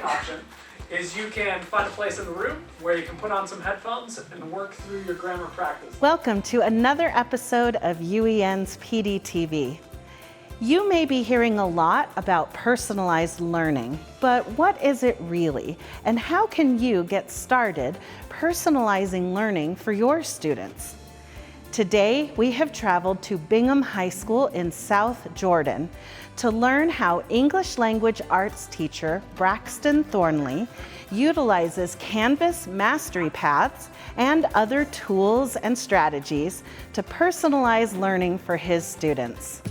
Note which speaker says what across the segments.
Speaker 1: second option is you can find a place in the room where you can put on some headphones and work through your grammar practice.
Speaker 2: Welcome to another episode of UEN's PDTV. You may be hearing a lot about personalized learning, but what is it really? And how can you get started personalizing learning for your students? Today, we have traveled to Bingham High School in South Jordan to learn how English language arts teacher Braxton Thornley utilizes Canvas mastery paths and other tools and strategies to personalize learning for his students.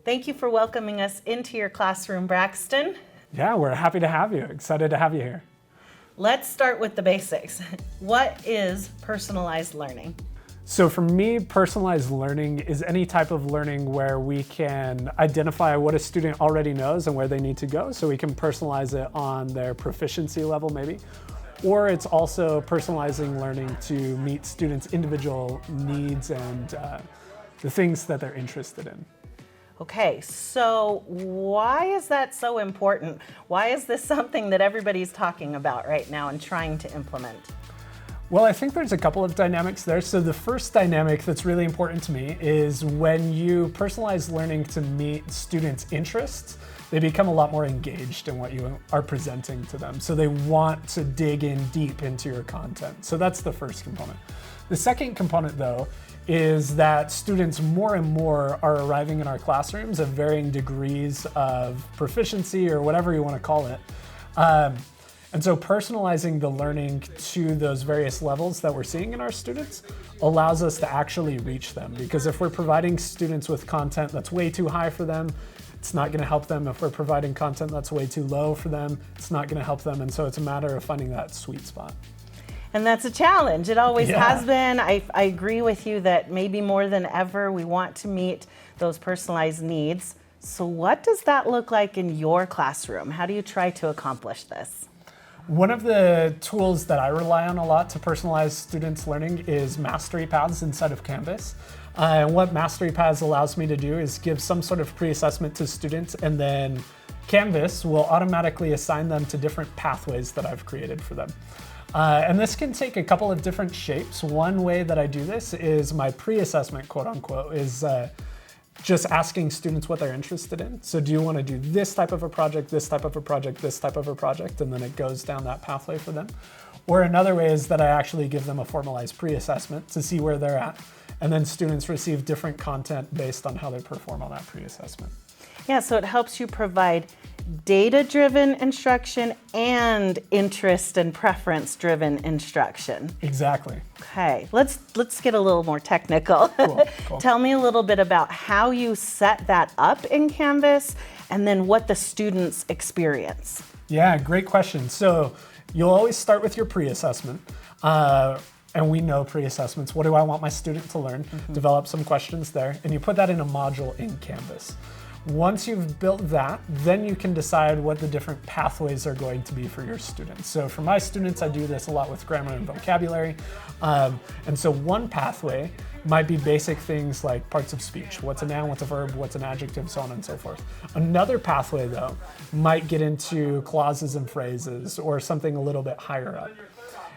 Speaker 2: Thank you for welcoming us into your classroom, Braxton.
Speaker 1: Yeah, we're happy to have you. Excited to have you here.
Speaker 2: Let's start with the basics. What is personalized learning?
Speaker 1: So for me, personalized learning is any type of learning where we can identify what a student already knows and where they need to go, so we can personalize it on their proficiency level maybe. Or it's also personalizing learning to meet students' individual needs and the things that they're interested in.
Speaker 2: Okay, so why is that so important? Why is this something that everybody's talking about right now and trying to implement?
Speaker 1: Well, I think there's a couple of dynamics there. So the first dynamic that's really important to me is when you personalize learning to meet students' interests, they become a lot more engaged in what you are presenting to them. So they want to dig in deep into your content. So that's the first component. The second component, though, is that students more and more are arriving in our classrooms at varying degrees of proficiency or whatever you want to call it. And so personalizing the learning to those various levels that we're seeing in our students allows us to actually reach them. Because if we're providing students with content that's way too high for them, it's not going to help them. If we're providing content that's way too low for them, it's not going to help them. And so it's a matter of finding that sweet spot.
Speaker 2: And that's a challenge. It always has been. I agree with you that maybe more than ever we want to meet those personalized needs. So what does that look like in your classroom? How do you try to accomplish this?
Speaker 1: One of the tools that I rely on a lot to personalize students' learning is mastery paths inside of Canvas. And what mastery paths allows me to do is give some sort of pre-assessment to students, and then Canvas will automatically assign them to different pathways that I've created for them. And this can take a couple of different shapes. One way that I do this is my pre-assessment, quote unquote, is just asking students what they're interested in. So do you want to do this type of a project, this type of a project, this type of a project, and then it goes down that pathway for them. Or another way is that I actually give them a formalized pre-assessment to see where they're at, and then students receive different content based on how they perform on that pre-assessment.
Speaker 2: Yeah, so it helps you provide data-driven instruction and interest and preference-driven instruction.
Speaker 1: Exactly.
Speaker 2: Okay, let's get a little more technical.
Speaker 1: Cool.
Speaker 2: Tell me a little bit about how you set that up in Canvas and then what the students experience.
Speaker 1: Yeah, great question. So you'll always start with your pre-assessment. And we know pre-assessments. What do I want my student to learn? Develop some questions there, and you put that in a module in Canvas. Once you've built that, then you can decide what the different pathways are going to be for your students. So for my students, I do this a lot with grammar and vocabulary. And so one pathway might be basic things like parts of speech. What's a noun, what's a verb, what's an adjective, so on and so forth. Another pathway, though, might get into clauses and phrases or something a little bit higher up.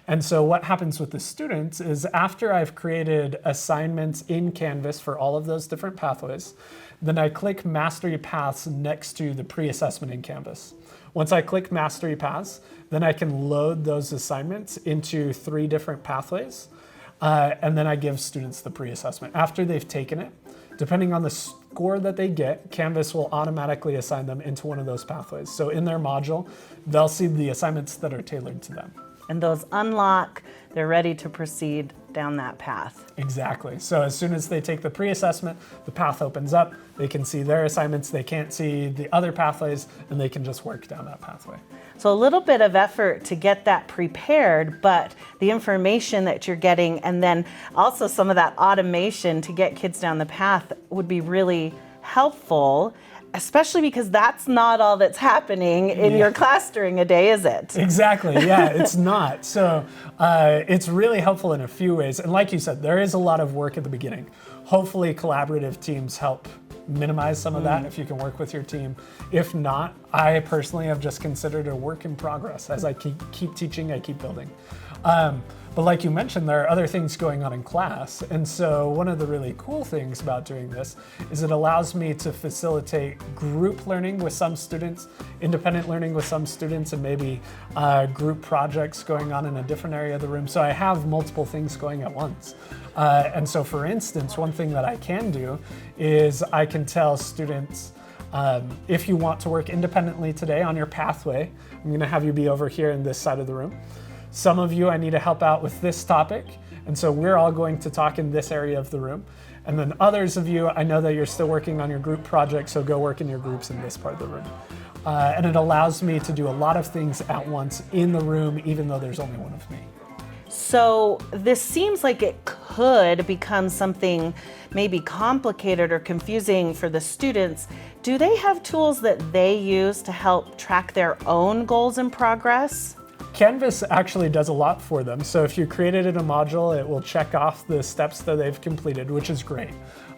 Speaker 1: And so what happens with the students is after I've created assignments in Canvas for all of those different pathways, then I click Mastery Paths next to the pre-assessment in Canvas. Once I click Mastery Paths, then I can load those assignments into 3 different pathways, and then I give students the pre-assessment. After they've taken it, depending on the score that they get, Canvas will automatically assign them into one of those pathways. So in their module, they'll see the assignments that are tailored to them.
Speaker 2: And those unlock, they're ready to proceed down that path.
Speaker 1: Exactly. So as soon as they take the pre-assessment, the path opens up, they can see their assignments, they can't see the other pathways, and they can just work down that pathway.
Speaker 2: So a little bit of effort to get that prepared, but the information that you're getting, and then also some of that automation to get kids down the path would be really helpful. especially because that's not all that's happening in your class during a day, is it?
Speaker 1: Exactly, yeah, it's not. So it's really helpful in a few ways. And like you said, there is a lot of work at the beginning. Hopefully collaborative teams help minimize some of that if you can work with your team. If not, I personally have just considered a work in progress. As I keep teaching, I keep building. But like you mentioned, there are other things going on in class. And so one of the really cool things about doing this is it allows me to facilitate group learning with some students, independent learning with some students, and maybe group projects going on in a different area of the room. So I have multiple things going at once. And so for instance, one thing that I can do is I can tell students, if you want to work independently today on your pathway, I'm gonna have you be over here in this side of the room. Some of you I need to help out with this topic, and so we're all going to talk in this area of the room. And then others of you, I know that you're still working on your group project, so go work in your groups in this part of the room. And it allows me to do a lot of things at once in the room, even though there's only one of me.
Speaker 2: So this seems like it could become something maybe complicated or confusing for the students. Do they have tools that they use to help track their own goals and progress?
Speaker 1: Canvas actually does a lot for them. So if you create it in a module, it will check off the steps that they've completed, which is great.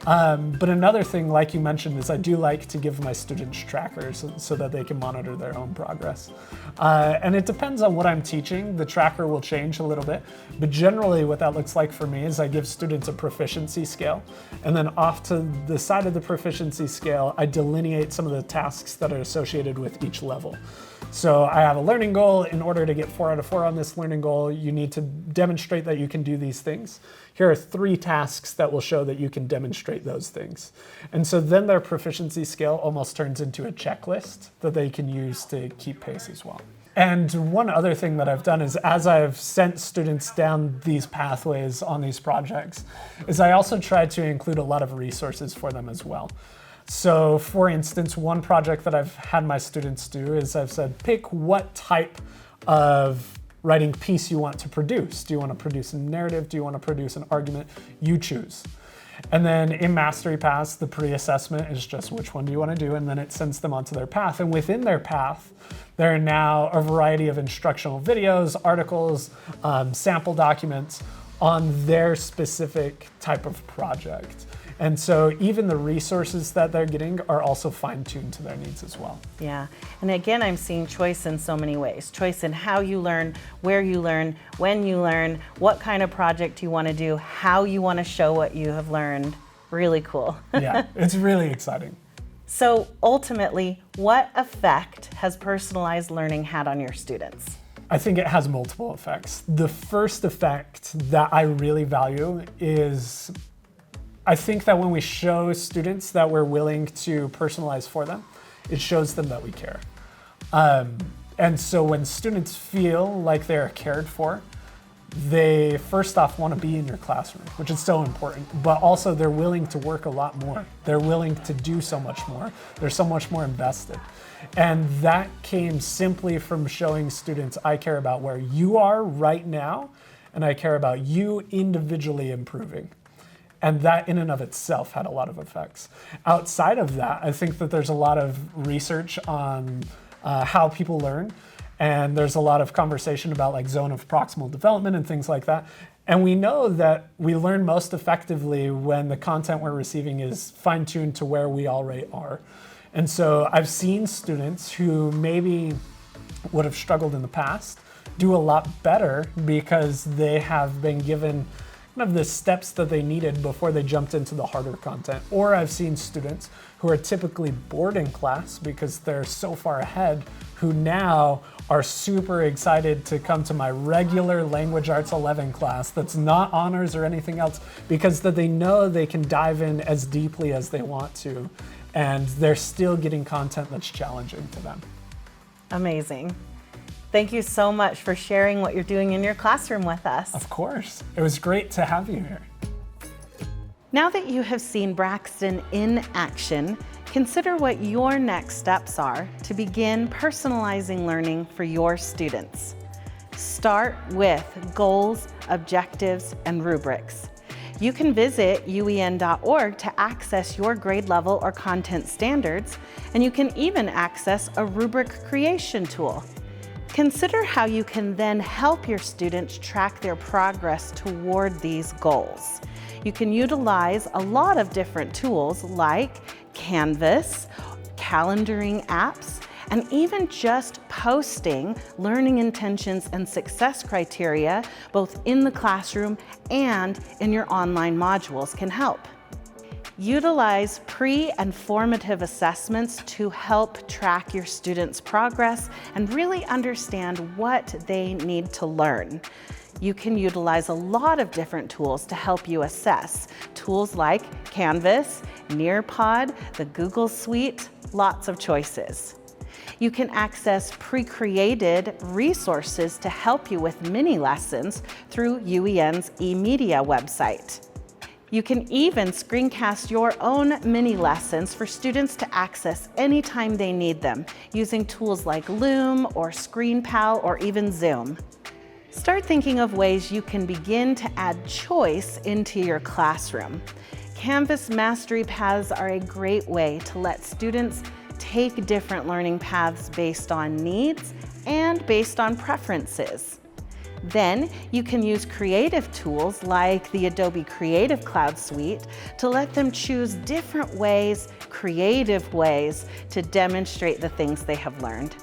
Speaker 1: But another thing, like you mentioned, is I do like to give my students trackers so that they can monitor their own progress. And it depends on what I'm teaching. The tracker will change a little bit, but generally what that looks like for me is I give students a proficiency scale, and then off to the side of the proficiency scale, I delineate some of the tasks that are associated with each level. So I have a learning goal. In order to get 4 out of 4 on this learning goal, you need to demonstrate that you can do these things. Here are 3 tasks that will show that you can demonstrate those things. And so then their proficiency scale almost turns into a checklist that they can use to keep pace as well. And one other thing that I've done is, as I've sent students down these pathways on these projects, is I also try to include a lot of resources for them as well. So for instance, one project that I've had my students do is I've said, pick what type of writing piece you want to produce. Do you want to produce a narrative? Do you want to produce an argument? You choose. And then in Mastery Paths, the pre-assessment is just which one do you want to do, and then it sends them onto their path. And within their path, there are now a variety of instructional videos, articles, sample documents on their specific type of project. And so even the resources that they're getting are also fine-tuned to their needs as well.
Speaker 2: Yeah, and again, I'm seeing choice in so many ways. Choice in how you learn, where you learn, when you learn, what kind of project you want to do, how you want to show what you have learned. Really cool.
Speaker 1: Yeah, it's really exciting.
Speaker 2: So ultimately, what effect has personalized learning had on your students?
Speaker 1: I think it has multiple effects. The first effect that I really value is I think that when we show students that we're willing to personalize for them, it shows them that we care. And so when students feel like they're cared for, they first off want to be in your classroom, which is so important, but also they're willing to work a lot more. They're willing to do so much more. They're so much more invested. And that came simply from showing students I care about where you are right now, and I care about you individually improving. And that in and of itself had a lot of effects. Outside of that, I think that there's a lot of research on how people learn. And there's a lot of conversation about like zone of proximal development and things like that. And we know that we learn most effectively when the content we're receiving is fine-tuned to where we already are. And so I've seen students who maybe would have struggled in the past do a lot better because they have been given of the steps that they needed before they jumped into the harder content. Or I've seen students who are typically bored in class because they're so far ahead, who now are super excited to come to my regular Language Arts 11 class that's not honors or anything else, because that they know they can dive in as deeply as they want to, and they're still getting content that's challenging to them.
Speaker 2: Amazing. Thank you so much for sharing what you're doing in your classroom with us.
Speaker 1: Of course. It was great to have you here.
Speaker 2: Now that you have seen Braxton in action, consider what your next steps are to begin personalizing learning for your students. Start with goals, objectives, and rubrics. You can visit uen.org to access your grade level or content standards, and you can even access a rubric creation tool. Consider how you can then help your students track their progress toward these goals. You can utilize a lot of different tools like Canvas, calendaring apps, and even just posting learning intentions and success criteria both in the classroom and in your online modules can help. Utilize pre and formative assessments to help track your students' progress and really understand what they need to learn. You can utilize a lot of different tools to help you assess. Tools like Canvas, Nearpod, the Google Suite, lots of choices. You can access pre-created resources to help you with mini lessons through UEN's eMedia website. You can even screencast your own mini lessons for students to access anytime they need them using tools like Loom or ScreenPal or even Zoom. Start thinking of ways you can begin to add choice into your classroom. Canvas mastery paths are a great way to let students take different learning paths based on needs and based on preferences. Then you can use creative tools like the Adobe Creative Cloud Suite to let them choose different ways, creative ways, to demonstrate the things they have learned.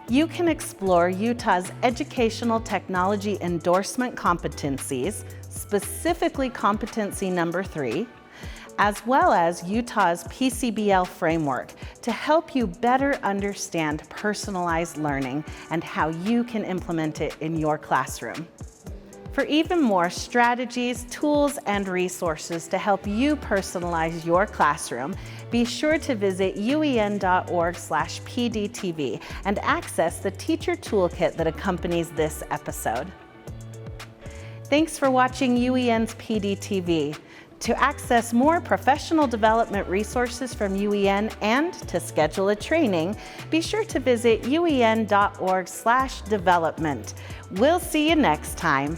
Speaker 2: You can explore Utah's Educational Technology Endorsement Competencies, specifically Competency Number 3, as well as Utah's PCBL framework to help you better understand personalized learning and how you can implement it in your classroom. For even more strategies, tools, and resources to help you personalize your classroom, be sure to visit uen.org/PDTV and access the teacher toolkit that accompanies this episode. Thanks for watching UEN's PDTV. To access more professional development resources from UEN and to schedule a training, be sure to visit uen.org/development. We'll see you next time.